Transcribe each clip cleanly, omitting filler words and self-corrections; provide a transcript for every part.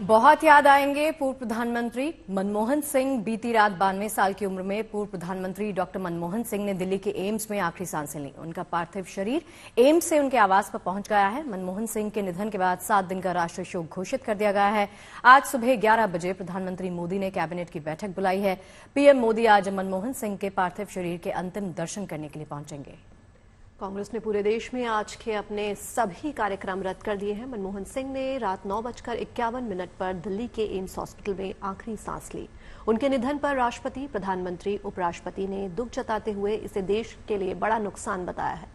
बहुत याद आएंगे पूर्व प्रधानमंत्री मनमोहन सिंह। बीती रात 92 साल की उम्र में पूर्व प्रधानमंत्री डॉक्टर मनमोहन सिंह ने दिल्ली के एम्स में आखिरी सांसें ली। उनका पार्थिव शरीर एम्स से उनके आवास पर पहुंच गया है। मनमोहन सिंह के निधन के बाद 7 दिन का राष्ट्रीय शोक घोषित कर दिया गया है। आज सुबह 11 बजे प्रधानमंत्री मोदी ने कैबिनेट की बैठक बुलाई है। पीएम मोदी आज मनमोहन सिंह के पार्थिव शरीर के अंतिम दर्शन करने के लिए पहुंचेंगे। कांग्रेस ने पूरे देश में आज के अपने सभी कार्यक्रम रद्द कर दिए हैं। मनमोहन सिंह ने रात 9:51 पर दिल्ली के एम्स हॉस्पिटल में आखिरी सांस ली। उनके निधन पर राष्ट्रपति, प्रधानमंत्री, उपराष्ट्रपति ने दुख जताते हुए इसे देश के लिए बड़ा नुकसान बताया है।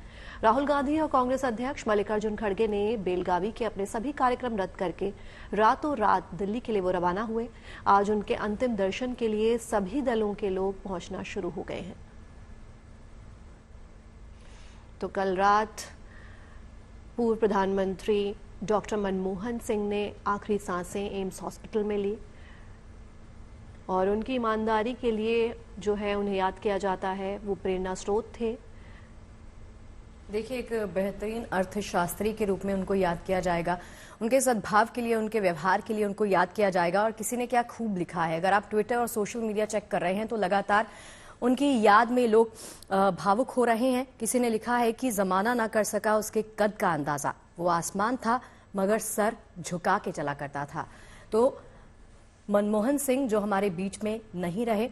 राहुल गांधी और कांग्रेस अध्यक्ष मल्लिकार्जुन खड़गे ने बेलगावी के अपने सभी कार्यक्रम रद्द करके रातों रात दिल्ली के लिए वो रवाना हुए। आज उनके अंतिम दर्शन के लिए सभी दलों के लोग पहुंचना शुरू हो गए हैं। तो कल रात पूर्व प्रधानमंत्री डॉक्टर मनमोहन सिंह ने आखिरी सांसें एम्स हॉस्पिटल में ली और उनकी ईमानदारी के लिए जो है उन्हें याद किया जाता है। वो प्रेरणा स्रोत थे। देखिए, एक बेहतरीन अर्थशास्त्री के रूप में उनको याद किया जाएगा। उनके सद्भाव के लिए, उनके व्यवहार के लिए उनको याद किया जाएगा। और किसी ने क्या खूब लिखा है, अगर आप ट्विटर और सोशल मीडिया चेक कर रहे हैं तो लगातार उनकी याद में लोग भावुक हो रहे हैं। किसी ने लिखा है कि जमाना ना कर सका उसके कद का अंदाजा, वो आसमान था मगर सर झुका के चला करता था। तो मनमोहन सिंह जो हमारे बीच में नहीं रहे,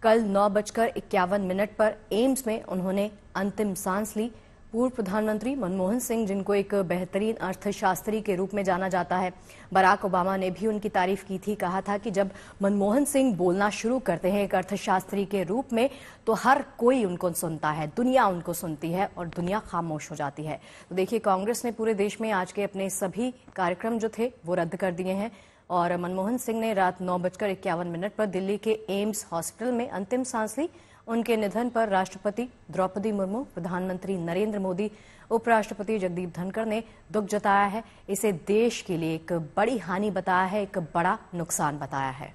कल 9:51 पर एम्स में उन्होंने अंतिम सांस ली। पूर्व प्रधानमंत्री मनमोहन सिंह, जिनको एक बेहतरीन अर्थशास्त्री के रूप में जाना जाता है, बराक ओबामा ने भी उनकी तारीफ की थी। कहा था कि जब मनमोहन सिंह बोलना शुरू करते हैं एक अर्थशास्त्री के रूप में तो हर कोई उनको सुनता है, दुनिया उनको सुनती है और दुनिया खामोश हो जाती है। तो देखिए, कांग्रेस ने पूरे देश में आज के अपने सभी कार्यक्रम जो थे वो रद्द कर दिए हैं और मनमोहन सिंह ने रात 9:51 पर दिल्ली के एम्स हॉस्पिटल में अंतिम सांस ली। उनके निधन पर राष्ट्रपति द्रौपदी मुर्मू, प्रधानमंत्री नरेंद्र मोदी, उपराष्ट्रपति जगदीप धनखड़ ने दुख जताया है। इसे देश के लिए एक बड़ी हानि बताया है, एक बड़ा नुकसान बताया है।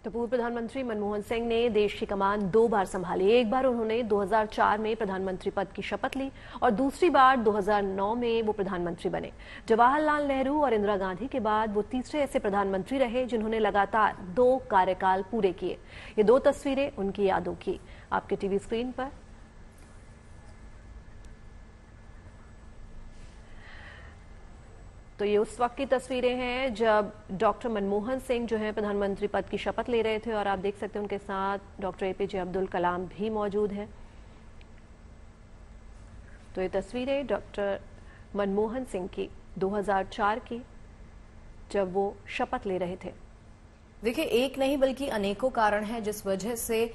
तो पूर्व प्रधानमंत्री मनमोहन सिंह ने देश की कमान 2 बार संभाली। एक बार उन्होंने 2004 में प्रधानमंत्री पद की शपथ ली और दूसरी बार 2009 में वो प्रधानमंत्री बने। जवाहरलाल नेहरू और इंदिरा गांधी के बाद वो तीसरे ऐसे प्रधानमंत्री रहे जिन्होंने लगातार 2 कार्यकाल पूरे किए। ये 2 तस्वीरें उनकी यादों की आपके टीवी स्क्रीन पर। तो ये उस वक्त की तस्वीरें हैं जब डॉक्टर मनमोहन सिंह जो है प्रधानमंत्री पद की शपथ ले रहे थे और आप देख सकते हैं उनके साथ डॉक्टर एपीजे अब्दुल कलाम भी मौजूद हैं। तो ये तस्वीरें डॉक्टर मनमोहन सिंह की 2004 की, जब वो शपथ ले रहे थे। देखिए, एक नहीं बल्कि अनेकों कारण हैं जिस वजह से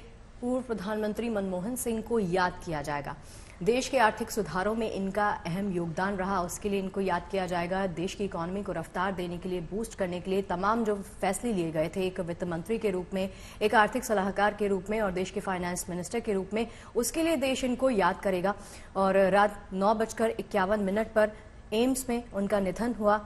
पूर्व प्रधानमंत्री मनमोहन सिंह को याद किया जाएगा। देश के आर्थिक सुधारों में इनका अहम योगदान रहा, उसके लिए इनको याद किया जाएगा। देश की इकोनॉमी को रफ्तार देने के लिए, बूस्ट करने के लिए तमाम जो फैसले लिए गए थे, एक वित्त मंत्री के रूप में, एक आर्थिक सलाहकार के रूप में और देश के फाइनेंस मिनिस्टर के रूप में, उसके लिए देश इनको याद करेगा। और रात 9:51 पर एम्स में उनका निधन हुआ।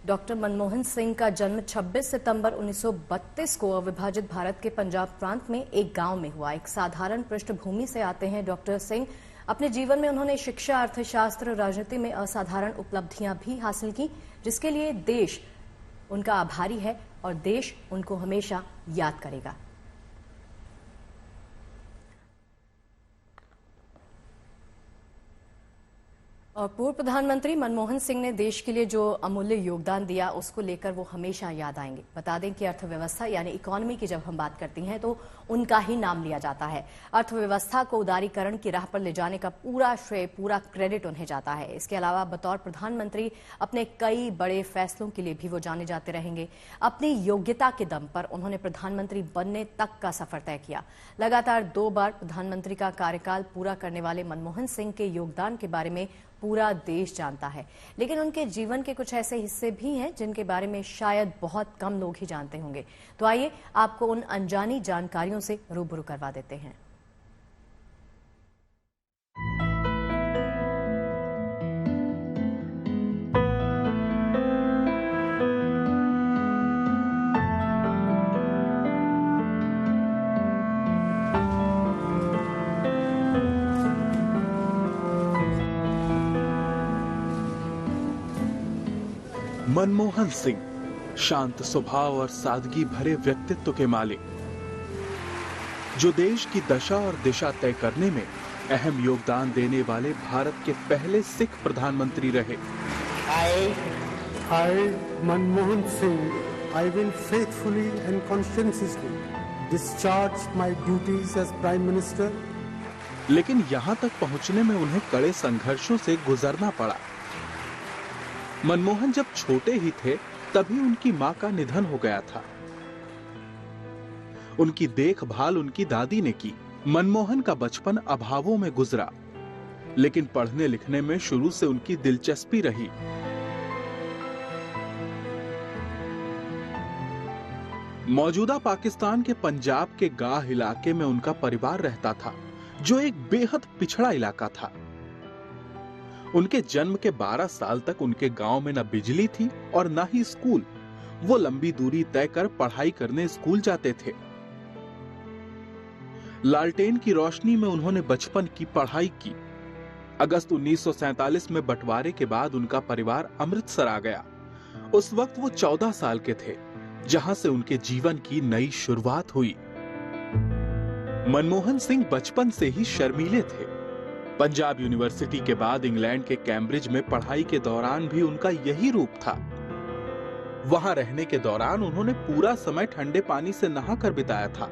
डॉक्टर मनमोहन सिंह का जन्म 26 सितंबर 1932 को अविभाजित भारत के पंजाब प्रांत में एक गांव में हुआ। एक साधारण पृष्ठभूमि से आते हैं डॉक्टर सिंह। अपने जीवन में उन्होंने शिक्षा, अर्थशास्त्र, राजनीति में असाधारण उपलब्धियां भी हासिल की, जिसके लिए देश उनका आभारी है और देश उनको हमेशा याद करेगा। और पूर्व प्रधानमंत्री मनमोहन सिंह ने देश के लिए जो अमूल्य योगदान दिया उसको लेकर वो हमेशा याद आएंगे। बता दें कि अर्थव्यवस्था यानी इकोनॉमी की जब हम बात करती हैं तो उनका ही नाम लिया जाता है। अर्थव्यवस्था को उदारीकरण की राह पर ले जाने का पूरा श्रेय, पूरा क्रेडिट उन्हें जाता है। इसके अलावा बतौर प्रधानमंत्री अपने कई बड़े फैसलों के लिए भी वो जाने जाते रहेंगे। अपनी योग्यता के दम पर उन्होंने प्रधानमंत्री बनने तक का सफर तय किया। लगातार 2 बार प्रधानमंत्री का कार्यकाल पूरा करने वाले मनमोहन सिंह के योगदान के बारे में पूरा देश जानता है, लेकिन उनके जीवन के कुछ ऐसे हिस्से भी हैं जिनके बारे में शायद बहुत कम लोग ही जानते होंगे। तो आइए आपको उन अनजानी जानकारियों से रूबरू करवा देते हैं। मनमोहन सिंह, शांत स्वभाव और सादगी भरे व्यक्तित्व के मालिक, जो देश की दशा और दिशा तय करने में अहम योगदान देने वाले भारत के पहले सिख प्रधानमंत्री रहे। I, Manmohan Singh, I will faithfully and conscientiously discharge my duties as Prime Minister. लेकिन यहां तक पहुंचने में उन्हें कड़े संघर्षों से गुजरना पड़ा। मनमोहन जब छोटे ही थे तभी उनकी मां का निधन हो गया था। उनकी देखभाल उनकी दादी ने की। मनमोहन का बचपन अभावों में गुजरा, लेकिन पढ़ने लिखने में शुरू से उनकी दिलचस्पी रही। मौजूदा पाकिस्तान के पंजाब के गाह इलाके में उनका परिवार रहता था, जो एक बेहद पिछड़ा इलाका था। उनके जन्म के 12 साल तक उनके गांव में न बिजली थी और न ही स्कूल। वो लंबी दूरी तय कर पढ़ाई करने स्कूल जाते थे। लालटेन की रोशनी में उन्होंने बचपन की पढ़ाई की। अगस्त 1947 में बंटवारे के बाद उनका परिवार अमृतसर आ गया। उस वक्त वो 14 साल के थे, जहां से उनके जीवन की नई शुरुआत हुई। मनमोहन सिंह बचपन से ही शर्मीले थे। पंजाब यूनिवर्सिटी के बाद इंग्लैंड के कैम्ब्रिज में पढ़ाई के दौरान भी उनका यही रूप था। वहां रहने के दौरान उन्होंने पूरा समय ठंडे पानी से नहाकर बिताया था।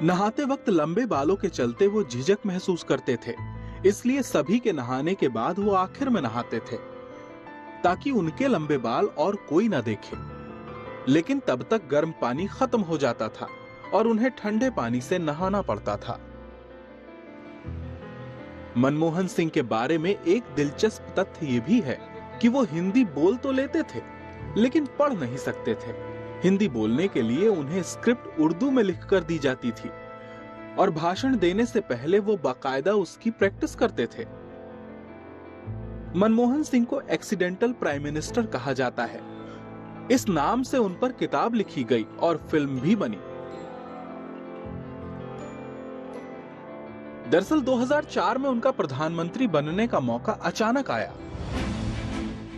नहाते वक्त लंबे बालों के चलते वो झिझक महसूस करते थे, इसलिए सभी के नहाने के बाद वो आखिर में नहाते थे, ताकि उनके लंबे बाल और कोई ना देखे। लेकिन तब तक गर्म पानी खत्म हो जाता था और उन्हें ठंडे पानी से नहाना पड़ता था। मनमोहन सिंह के बारे में एक दिलचस्प तथ्य ये भी है कि वो हिंदी बोल तो लेते थे, लेकिन पढ़ नहीं सकते थे। हिंदी बोलने के लिए उन्हें स्क्रिप्ट उर्दू में लिखकर दी जाती थी और भाषण देने से पहले वो बाकायदा उसकी प्रैक्टिस करते थे। मनमोहन सिंह को एक्सीडेंटल प्राइम मिनिस्टर कहा जाता है। इस नाम से उन पर किताब लिखी गई और फिल्म भी बनी। दरअसल 2004 में उनका प्रधानमंत्री बनने का मौका अचानक आया।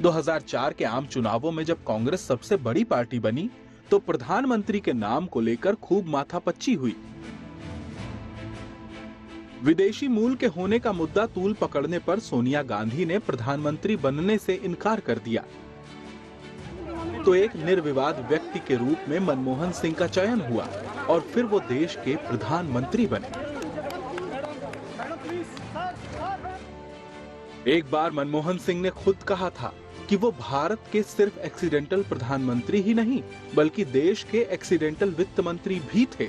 2004 के आम चुनावों में जब कांग्रेस सबसे बड़ी पार्टी बनी, तो प्रधानमंत्री के नाम को लेकर खूब माथापच्ची हुई। विदेशी मूल के होने का मुद्दा तूल पकड़ने पर सोनिया गांधी ने प्रधानमंत्री बनने से इनकार कर दिया, तो एक निर्विवाद व्यक्ति के रूप में मनमोहन सिंह का चयन हुआ और फिर वो देश के प्रधानमंत्री बने। एक बार मनमोहन सिंह ने खुद कहा था कि वो भारत के सिर्फ एक्सीडेंटल प्रधानमंत्री ही नहीं, बल्कि देश के एक्सीडेंटल वित्त मंत्री भी थे।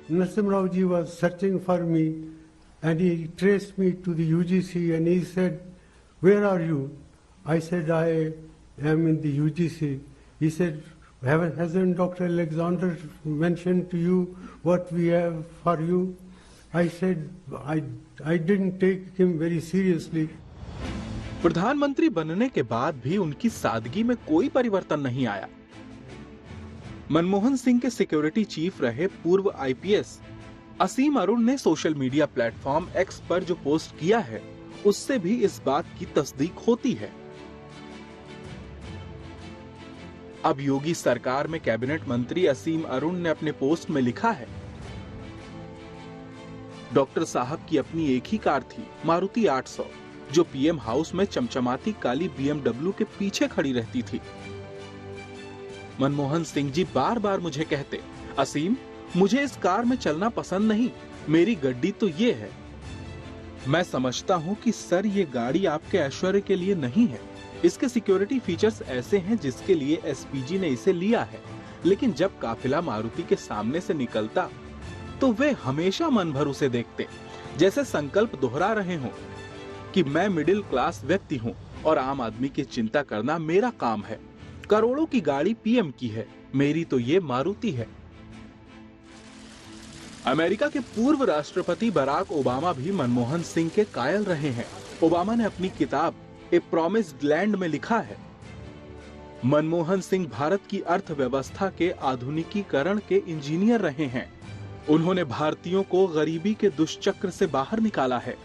Narasimha Rao ji was searching for me and he traced me to the UGC and he said, "Where are you?" I said, "I am in the UGC." He said, "Hasn't Dr. Alexander mentioned to you what we have for you?" I said, I didn't take him very seriously. प्रधानमंत्री बनने के बाद भी उनकी सादगी में कोई परिवर्तन नहीं आया। मनमोहन सिंह के सिक्योरिटी चीफ रहे पूर्व आईपीएस असीम अरुण ने सोशल मीडिया प्लेटफॉर्म एक्स पर जो पोस्ट किया है, उससे भी इस बात की तस्दीक होती है। अब योगी सरकार में कैबिनेट मंत्री असीम अरुण ने अपने पोस्ट में लिखा है, डॉक्टर साहब की अपनी एक ही कार थी, मारुति 800, जो पीएम हाउस में चमचमाती काली बीएमडब्ल्यू के पीछे खड़ी रहती थी। मनमोहन सिंह जी बार बार मुझे कहते, असीम, मुझे इस कार में चलना पसंद नहीं, मेरी गड्डी तो ये है। मैं समझता हूँ कि सर, ये गाड़ी आपके ऐश्वर्य के लिए नहीं है। इसके सिक्योरिटी फीचर्स ऐसे हैं जिसके लिए एसपीजी ने इसे लिया है, लेकिन जब काफिला मारुति के सामने से निकलता तो वे हमेशा मन भर उसे देखते, जैसे संकल्प दोहरा रहे हों कि मैं मिडिल क्लास व्यक्ति हूं और आम आदमी की चिंता करना मेरा काम है। करोड़ों की गाड़ी पीएम की है, मेरी तो ये मारुति है। अमेरिका के पूर्व राष्ट्रपति बराक ओबामा भी मनमोहन सिंह के कायल रहे हैं। ओबामा ने अपनी किताब ए प्रॉमिस्ड लैंड में लिखा है, मनमोहन सिंह भारत की अर्थव्यवस्था के आधुनिकीकरण के इंजीनियर रहे हैं। उन्होंने भारतीयों को गरीबी के दुष्चक्र से बाहर निकाला है।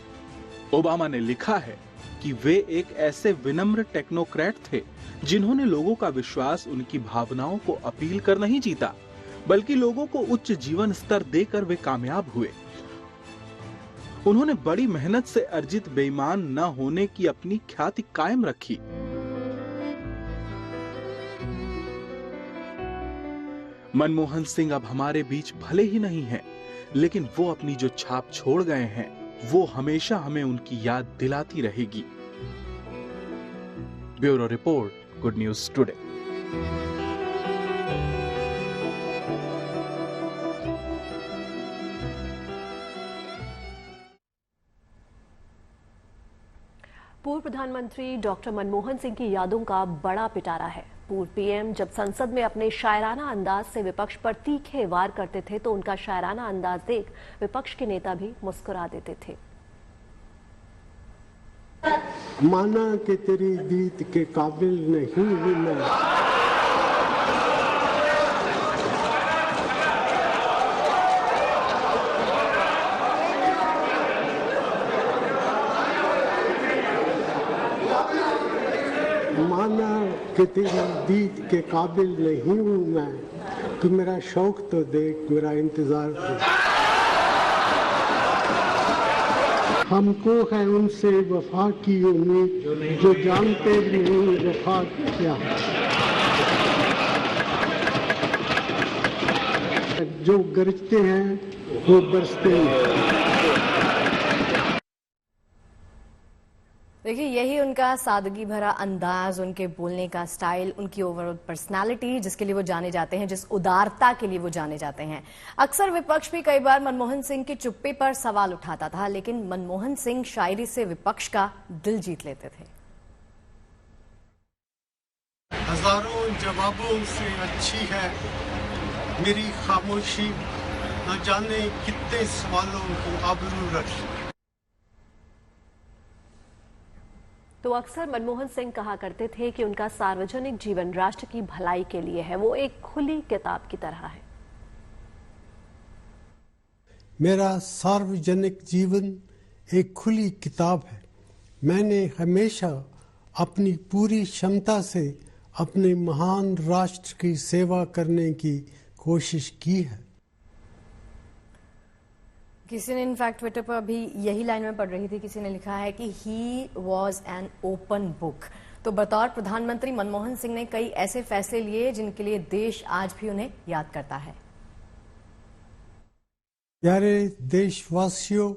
ओबामा ने लिखा है कि वे एक ऐसे विनम्र टेक्नोक्रेट थे जिन्होंने लोगों का विश्वास उनकी भावनाओं को अपील कर नहीं जीता, बल्कि लोगों को उच्च जीवन स्तर देकर वे कामयाब हुए। उन्होंने बड़ी मेहनत से अर्जित बेईमान न होने की अपनी ख्याति कायम रखी। मनमोहन सिंह अब हमारे बीच भले ही नहीं हैं, लेकिन वो अपनी जो छाप छोड़ गए हैं वो हमेशा हमें उनकी याद दिलाती रहेगी। Bureau report, good news today. पूर्व प्रधानमंत्री डॉक्टर मनमोहन सिंह की यादों का बड़ा पिटारा है। पूर्व पीएम जब संसद में अपने शायराना अंदाज से विपक्ष पर तीखे वार करते थे तो उनका शायराना अंदाज देख विपक्ष के नेता भी मुस्कुरा देते थे। माना कि तेरी दीद के काबिल नहीं हूं मैं, माना कि तेरी दीद के काबिल नहीं हूं मैं, तू मेरा शौक तो देख, मेरा इंतजार देख। हमको है उनसे वफा की उम्मीद जो जानते नहीं वफा क्या है, जो गरजते हैं वो बरसते हैं। देखिए, यही उनका सादगी भरा अंदाज, उनके बोलने का स्टाइल, उनकी ओवरऑल पर्सनालिटी जिसके लिए वो जाने जाते हैं, जिस उदारता के लिए वो जाने जाते हैं। अक्सर विपक्ष भी कई बार मनमोहन सिंह की चुप्पी पर सवाल उठाता था, लेकिन मनमोहन सिंह शायरी से विपक्ष का दिल जीत लेते थे। हजारों जवाबों से अच्छी है मेरी खामोशी, न जाने कितने सवालों की आबरू रखी। तो अक्सर मनमोहन सिंह कहा करते थे कि उनका सार्वजनिक जीवन राष्ट्र की भलाई के लिए है, वो एक खुली किताब की तरह है। मेरा सार्वजनिक जीवन एक खुली किताब है। मैंने हमेशा अपनी पूरी क्षमता से अपने महान राष्ट्र की सेवा करने की कोशिश की है। किसी ने इनफैक्ट ट्विटर पर अभी यही लाइन में पढ़ रही थी, किसी ने लिखा है कि he was an open book. तो बतौर प्रधानमंत्री मनमोहन सिंह ने कई ऐसे फैसले लिए जिनके लिए देश आज भी उन्हें याद करता है। प्यारे देशवासियों,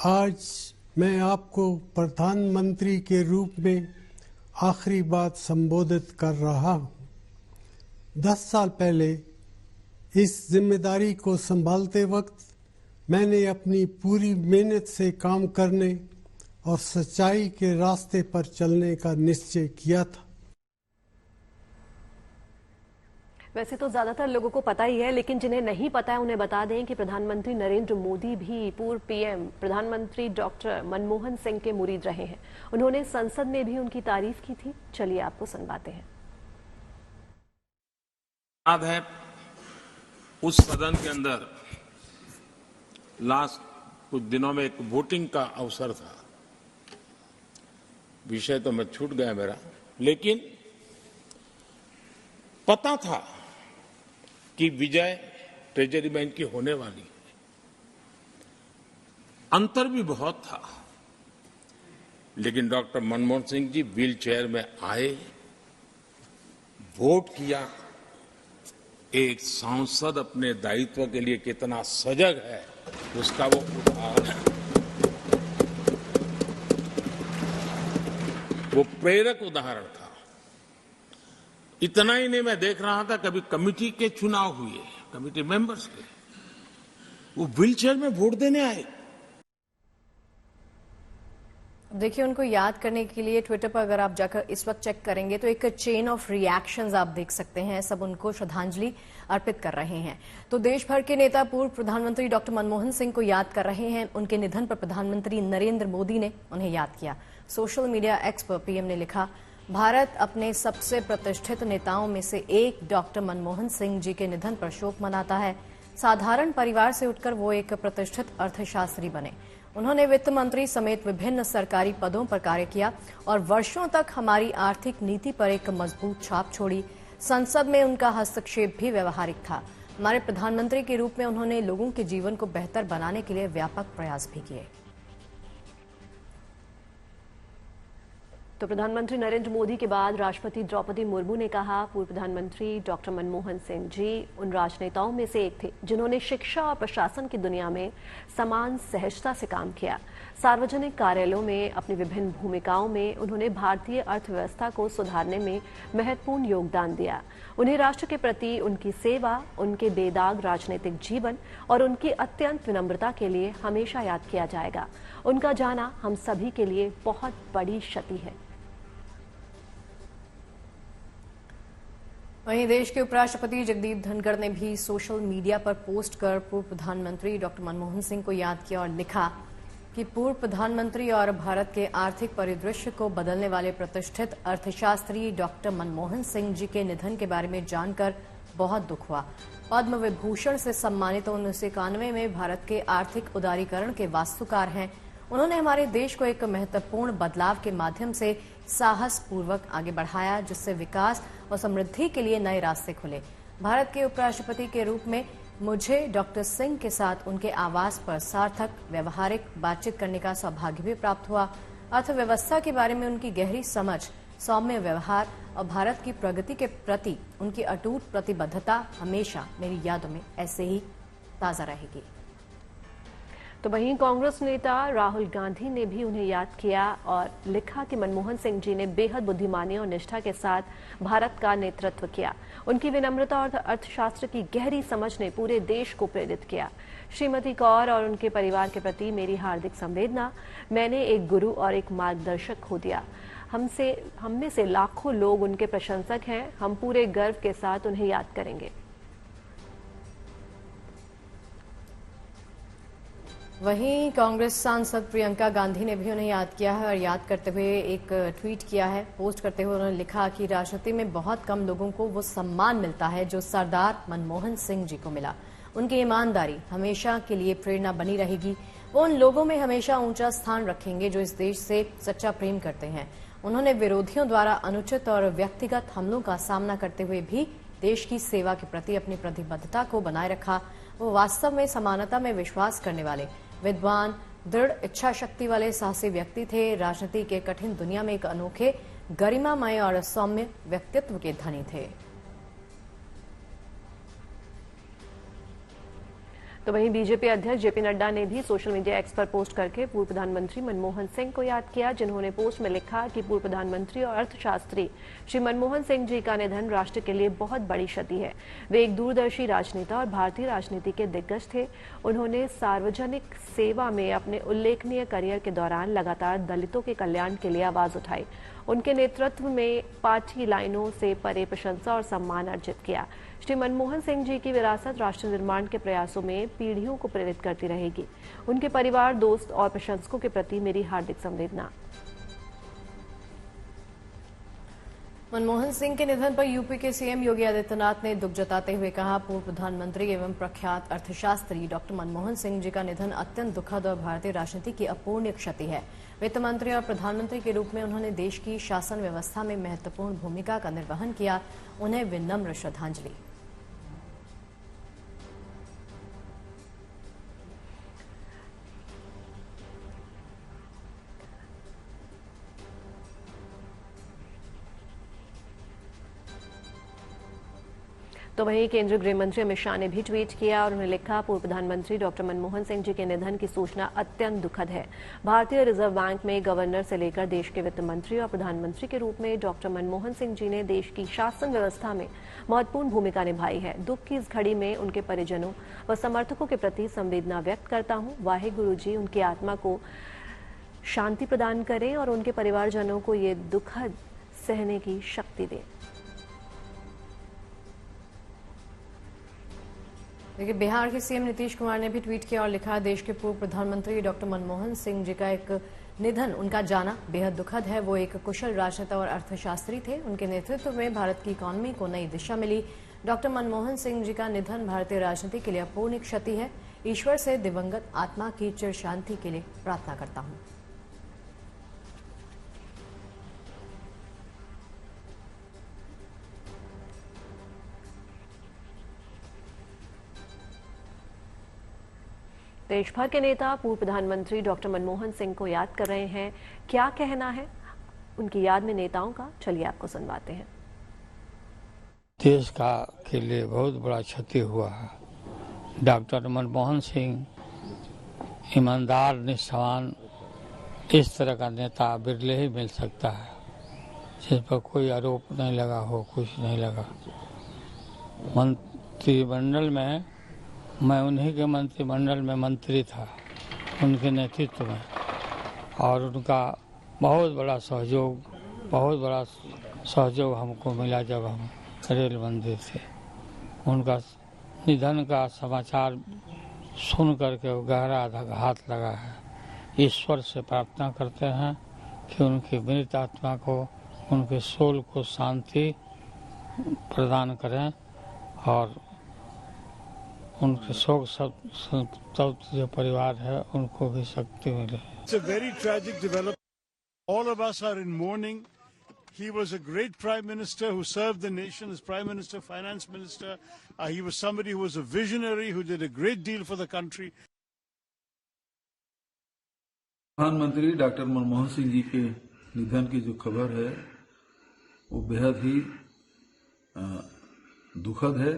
आज मैं आपको प्रधानमंत्री के रूप में आखिरी बात संबोधित कर रहा हूं। 10 साल पहले इस जिम्मेदारी को संभालते वक्त मैंने अपनी पूरी मेहनत से काम करने और सच्चाई के रास्ते पर चलने का निश्चय किया था। वैसे तो ज्यादातर लोगों को पता ही है, लेकिन जिन्हें नहीं पता है उन्हें बता दें कि प्रधानमंत्री नरेंद्र मोदी भी पूर्व पीएम प्रधानमंत्री डॉक्टर मनमोहन सिंह के मुरीद रहे हैं। उन्होंने संसद में भी उनकी तारीफ की थी। चलिए आपको सुनवाते हैं। याद है उस सदन के अंदर लास्ट कुछ दिनों में एक वोटिंग का अवसर था। विषय तो मैं छूट गया मेरा, लेकिन पता था कि विजय ट्रेजरी बैंक की होने वाली है। अंतर भी बहुत था, लेकिन doctor Manmohan Singh ji wheel chair में आए, वोट किया। एक सांसद अपने दायित्व के लिए कितना सजग है उसका वो उदाहरण है। वो प्रेरक उदाहरण था। इतना ही नहीं, मैं देख रहा था कभी कमेटी के चुनाव हुए, कमेटी मेंबर्स के, वो व्हीलचेयर में वोट देने आए। देखिए, उनको याद करने के लिए ट्विटर पर अगर आप जाकर इस वक्त चेक करेंगे तो एक चेन ऑफ रिएक्शंस आप देख सकते हैं। सब उनको श्रद्धांजलि अर्पित कर रहे हैं। तो देश भर के नेता पूर्व प्रधानमंत्री डॉक्टर मनमोहन सिंह को याद कर रहे हैं। उनके निधन पर प्रधानमंत्री नरेंद्र मोदी ने उन्हें याद किया। सोशल मीडिया एक्स पर पीएम ने लिखा, भारत अपने सबसे प्रतिष्ठित नेताओं में से एक डॉक्टर मनमोहन सिंह जी के निधन पर शोक मनाता है। साधारण परिवार से उठकर वो एक प्रतिष्ठित अर्थशास्त्री बने। उन्होंने वित्त मंत्री समेत विभिन्न सरकारी पदों पर कार्य किया और वर्षों तक हमारी आर्थिक नीति पर एक मजबूत छाप छोड़ी। संसद में उनका हस्तक्षेप भी व्यवहारिक था। हमारे प्रधानमंत्री के रूप में उन्होंने लोगों के जीवन को बेहतर बनाने के लिए व्यापक प्रयास भी किए। तो प्रधानमंत्री नरेंद्र मोदी के बाद राष्ट्रपति द्रौपदी मुर्मू ने कहा, पूर्व प्रधानमंत्री डॉक्टर मनमोहन सिंह जी उन राजनेताओं में से एक थे जिन्होंने शिक्षा और प्रशासन की दुनिया में समान सहजता से काम किया। सार्वजनिक कार्यालयों में अपनी विभिन्न भूमिकाओं में उन्होंने भारतीय अर्थव्यवस्था को सुधारने में महत्वपूर्ण योगदान दिया। उन्हें राष्ट्र के प्रति उनकी सेवा, उनके बेदाग राजनीतिक जीवन और उनकी अत्यंत विनम्रता के लिए हमेशा याद किया जाएगा। उनका जाना हम सभी के लिए बहुत बड़ी क्षति है। वहीं देश के उपराष्ट्रपति जगदीप धनखड़ ने भी सोशल मीडिया पर पोस्ट कर पूर्व प्रधानमंत्री डॉक्टर मनमोहन सिंह को याद किया और लिखा कि पूर्व प्रधानमंत्री और भारत के आर्थिक परिदृश्य को बदलने वाले प्रतिष्ठित अर्थशास्त्री डॉक्टर मनमोहन सिंह जी के निधन के बारे में जानकर बहुत दुख हुआ। पद्म विभूषण से सम्मानित 1991 में भारत के आर्थिक उदारीकरण के वास्तुकार हैं। उन्होंने हमारे देश को एक महत्वपूर्ण बदलाव के माध्यम से साहस पूर्वक आगे बढ़ाया, जिससे विकास और समृद्धि के लिए नए रास्ते खुले। भारत के उपराष्ट्रपति के रूप में मुझे डॉक्टर सिंह के साथ उनके आवास पर सार्थक व्यवहारिक बातचीत करने का सौभाग्य भी प्राप्त हुआ। अर्थव्यवस्था के बारे में उनकी गहरी समझ, सौम्य व्यवहार और भारत की प्रगति के प्रति उनकी अटूट प्रतिबद्धता हमेशा मेरी यादों में ऐसे ही ताजा रहेगी। तो वहीं कांग्रेस नेता राहुल गांधी ने भी उन्हें याद किया और लिखा कि मनमोहन सिंह जी ने बेहद बुद्धिमानी और निष्ठा के साथ भारत का नेतृत्व किया। उनकी विनम्रता और अर्थशास्त्र की गहरी समझ ने पूरे देश को प्रेरित किया। श्रीमती कौर और उनके परिवार के प्रति मेरी हार्दिक संवेदना। मैंने एक गुरु और एक मार्गदर्शक खो दिया। हम में से लाखों लोग उनके प्रशंसक हैं। हम पूरे गर्व के साथ उन्हें याद करेंगे। वहीं कांग्रेस सांसद प्रियंका गांधी ने भी उन्हें याद किया है और याद करते हुए एक ट्वीट किया है। पोस्ट करते हुए उन्होंने लिखा कि राजनीति में बहुत कम लोगों को वो सम्मान मिलता है जो सरदार मनमोहन सिंह जी को मिला। उनकी ईमानदारी हमेशा के लिए प्रेरणा बनी रहेगी। वो उन लोगों में हमेशा ऊंचा स्थान रखेंगे जो इस देश से सच्चा प्रेम करते हैं। उन्होंने विरोधियों द्वारा अनुचित और व्यक्तिगत हमलों का सामना करते हुए भी देश की सेवा के प्रति अपनी प्रतिबद्धता को बनाए रखा। वो वास्तव में समानता में विश्वास करने वाले, विद्वान, दृढ़ इच्छा शक्ति वाले साहसी व्यक्ति थे। राजनीति के कठिन दुनिया में एक अनोखे, गरिमामय और सौम्य व्यक्तित्व के धनी थे। तो वहीं बीजेपी अध्यक्ष जेपी नड्डा ने भी सोशल मीडिया एक्स पर पोस्ट करके पूर्व प्रधानमंत्री मनमोहन सिंह को याद किया, जिन्होंने पोस्ट में लिखा कि पूर्व प्रधानमंत्री और अर्थशास्त्री श्री मनमोहन सिंह जी का निधन राष्ट्र के लिए बहुत बड़ी क्षति है। वे एक दूरदर्शी राजनेता और भारतीय राजनीति के दिग्गज थे। उन्होंने सार्वजनिक सेवा में अपने उल्लेखनीय करियर के दौरान लगातार दलितों के कल्याण के लिए आवाज उठाई। उनके नेतृत्व में पार्टी लाइनों से परे प्रशंसा और सम्मान अर्जित किया। श्री मनमोहन सिंह जी की विरासत राष्ट्र निर्माण के प्रयासों में पीढ़ियों को प्रेरित करती रहेगी। उनके परिवार, दोस्त और प्रशंसकों के प्रति मेरी हार्दिक संवेदना। मनमोहन सिंह के निधन पर यूपी के सीएम योगी आदित्यनाथ ने दुख जताते हुए कहा, पूर्व प्रधानमंत्री एवं प्रख्यात अर्थशास्त्री डॉक्टर मनमोहन सिंह जी का निधन अत्यंत दुखद और भारतीय राजनीति की अपूर्णीय क्षति है। वित्त मंत्री और प्रधानमंत्री के रूप में उन्होंने देश की शासन व्यवस्था में महत्वपूर्ण भूमिका का निर्वहन किया। उन्हें विनम्र श्रद्धांजलि। तो वहीं केंद्रीय गृह मंत्री अमित शाह ने भी ट्वीट किया और उन्हें लिखा, पूर्व प्रधानमंत्री डॉक्टर मनमोहन सिंह जी के निधन की सूचना अत्यंत दुखद है। भारतीय रिजर्व बैंक में गवर्नर से लेकर देश के वित्त मंत्री और प्रधानमंत्री के रूप में डॉक्टर मनमोहन सिंह जी ने देश की शासन व्यवस्था में महत्वपूर्ण भूमिका निभाई है। दुख की इस घड़ी में उनके परिजनों व समर्थकों के प्रति संवेदना व्यक्त करता हूँ। वाहेगुरु जी उनकी आत्मा को शांति प्रदान करें और उनके परिवारजनों को ये दुखद सहने की शक्ति दें। देखिए, बिहार के सीएम नीतीश कुमार ने भी ट्वीट किया और लिखा, देश के पूर्व प्रधानमंत्री डॉक्टर मनमोहन सिंह जी का एक निधन, उनका जाना बेहद दुखद है। वो एक कुशल राजनेता और अर्थशास्त्री थे। उनके नेतृत्व में भारत की इकोनॉमी को नई दिशा मिली। डॉक्टर मनमोहन सिंह जी का निधन भारतीय राजनीति के लिए अपूर्णीय क्षति है। ईश्वर से दिवंगत आत्मा की चिर शांति के लिए प्रार्थना करता हूं। देश भर के नेता पूर्व प्रधानमंत्री डॉक्टर मनमोहन सिंह को याद कर रहे हैं। क्या कहना है उनकी याद में नेताओं का, चलिए आपको सुनवाते हैं। देश का के लिए बहुत बड़ा क्षति हुआ है। डॉक्टर मनमोहन सिंह ईमानदार, निष्ठावान, इस तरह का नेता बिरले ही मिल सकता है जिस पर कोई आरोप नहीं लगा हो, कुछ नहीं लगा। मंत्रिमंडल में मैं उन्हीं के मंत्रिमंडल में मंत्री था, उनके नेतृत्व में, और उनका बहुत बड़ा सहयोग हमको मिला जब हम रेल मंत्री थे। उनका निधन का समाचार सुन करके वो गहरा आघात लगा है। ईश्वर से प्रार्थना करते हैं कि उनकी मृत आत्मा को, उनके सोल को शांति प्रदान करें और उनके शोक संतप्त जो परिवार है उनको भी शक्ति मिले। It's a very tragic development. All of us are in mourning. He was a great prime minister who served the nation as prime minister, finance minister. He was somebody who was a visionary, who did a great deal for the country. प्रधानमंत्री doctor Manmohan Singh ji के निधन की जो खबर है वो बेहद ही दुखद है।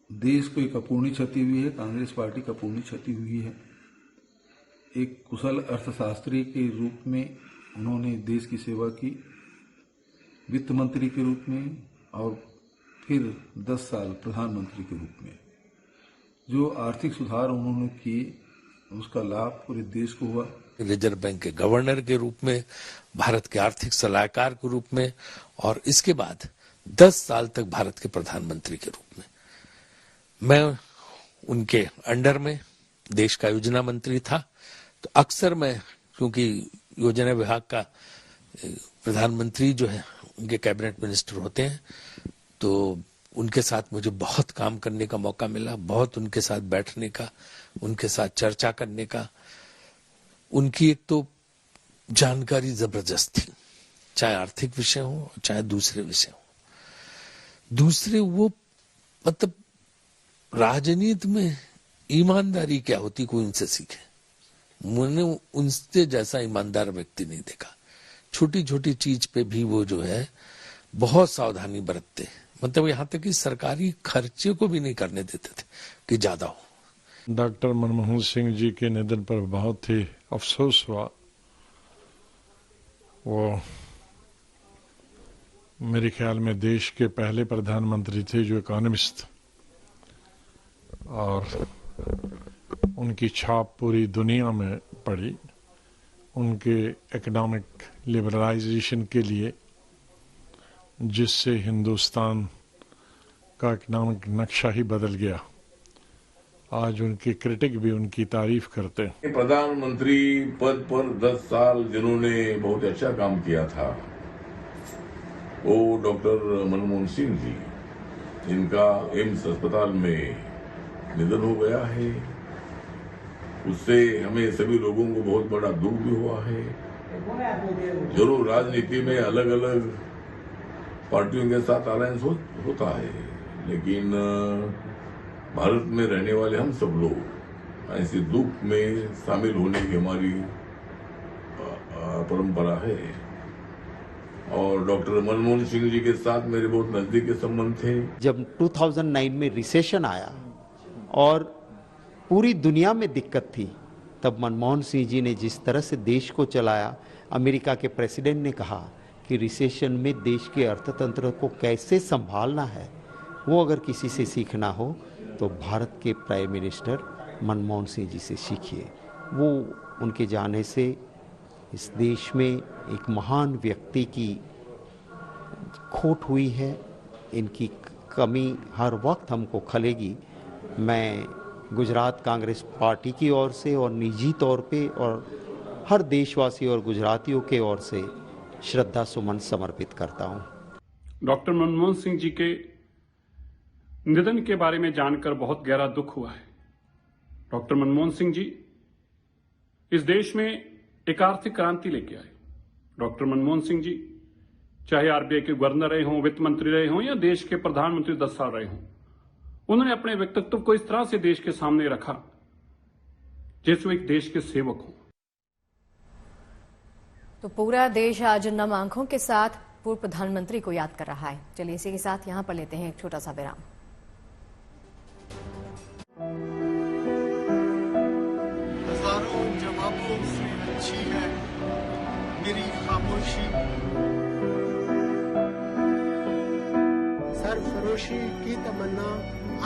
देश को एक अपूर्णीय क्षति हुई है, कांग्रेस पार्टी का अपूर्णीय क्षति हुई है। एक कुशल अर्थशास्त्री के रूप में उन्होंने देश की सेवा की, वित्त मंत्री के रूप में, और फिर 10 साल प्रधानमंत्री के रूप में। जो आर्थिक सुधार उन्होंने किए उसका लाभ पूरे देश को हुआ। रिजर्व बैंक के गवर्नर के रूप में, भारत के आर्थिक सलाहकार के रूप में, और इसके बाद 10 साल तक भारत के प्रधानमंत्री के रूप में मैं उनके अंडर में देश का योजना मंत्री था। तो अक्सर मैं, क्योंकि योजना विभाग का प्रधानमंत्री जो है उनके कैबिनेट मिनिस्टर होते हैं, तो उनके साथ मुझे बहुत काम करने का मौका मिला, बहुत उनके साथ बैठने का, उनके साथ चर्चा करने का। उनकी एक तो जानकारी जबरदस्त थी, चाहे आर्थिक विषय हो चाहे दूसरे विषय हो। दूसरे वो मतलब राजनीति में ईमानदारी क्या होती कोई उनसे सीखे। मैंने उनसे जैसा ईमानदार व्यक्ति नहीं देखा। छोटी छोटी चीज पे भी वो जो है बहुत सावधानी बरतते, मतलब यहाँ तक कि सरकारी खर्चे को भी नहीं करने देते थे कि ज्यादा हो। डॉक्टर मनमोहन सिंह जी के निधन पर बहुत ही अफसोस हुआ। वो मेरे ख्याल में देश के पहले प्रधानमंत्री थे जो इकोनॉमिस्ट, और उनकी छाप पूरी दुनिया में पड़ी। उनके इकोनॉमिक लिबरलाइजेशन के लिए, जिससे हिंदुस्तान का इकोनॉमिक नक्शा ही बदल गया। आज उनके क्रिटिक भी उनकी तारीफ करते हैं। प्रधानमंत्री पद पर 10 साल जिन्होंने बहुत अच्छा काम किया था वो डॉक्टर मनमोहन सिंह जी, जिनका एम्स अस्पताल में निधन हो गया है। उससे हमें सभी लोगों को बहुत बड़ा दुख भी हुआ है। जरूर राजनीति में अलग अलग पार्टियों के साथ अलायंस होता है, लेकिन भारत में रहने वाले हम सब लोग ऐसे दुख में शामिल होने की हमारी परंपरा है। और डॉक्टर मनमोहन सिंह जी के साथ मेरे बहुत नजदीक के संबंध थे। जब 2009 में रिसेशन आया और पूरी दुनिया में दिक्कत थी, तब मनमोहन सिंह जी ने जिस तरह से देश को चलाया, अमेरिका के प्रेसिडेंट ने कहा कि रिसेशन में देश के अर्थतंत्र को कैसे संभालना है, वो अगर किसी से सीखना हो तो भारत के प्राइम मिनिस्टर मनमोहन सिंह जी से सीखिए। वो उनके जाने से इस देश में एक महान व्यक्ति की खोट हुई है। इनकी कमी हर वक्त हमको खलेगी। मैं गुजरात कांग्रेस पार्टी की ओर से और निजी तौर पे और हर देशवासी और गुजरातियों के ओर से श्रद्धा सुमन समर्पित करता हूँ। डॉक्टर मनमोहन सिंह जी के निधन के बारे में जानकर बहुत गहरा दुख हुआ है। डॉक्टर मनमोहन सिंह जी इस देश में एक आर्थिक क्रांति लेके आए। डॉक्टर मनमोहन सिंह जी चाहे आरबीआई के गवर्नर रहे हों, वित्त मंत्री रहे हों या देश के प्रधानमंत्री 10 साल रहे हों, उन्होंने अपने व्यक्तित्व को इस तरह से देश के सामने रखा जैसे वो एक देश के सेवक हों। तो पूरा देश आज नम आंखों के साथ पूर्व प्रधानमंत्री को याद कर रहा है। चलिए इसी के साथ यहां पर लेते हैं एक छोटा सा विराम। हजारों जवाबों से अच्छी है मेरी खामोशी, सरफरोशी की तमन्ना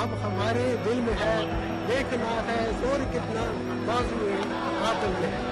अब हमारे दिल में है, देखना है जोर कितना बाजुए कातिल में है।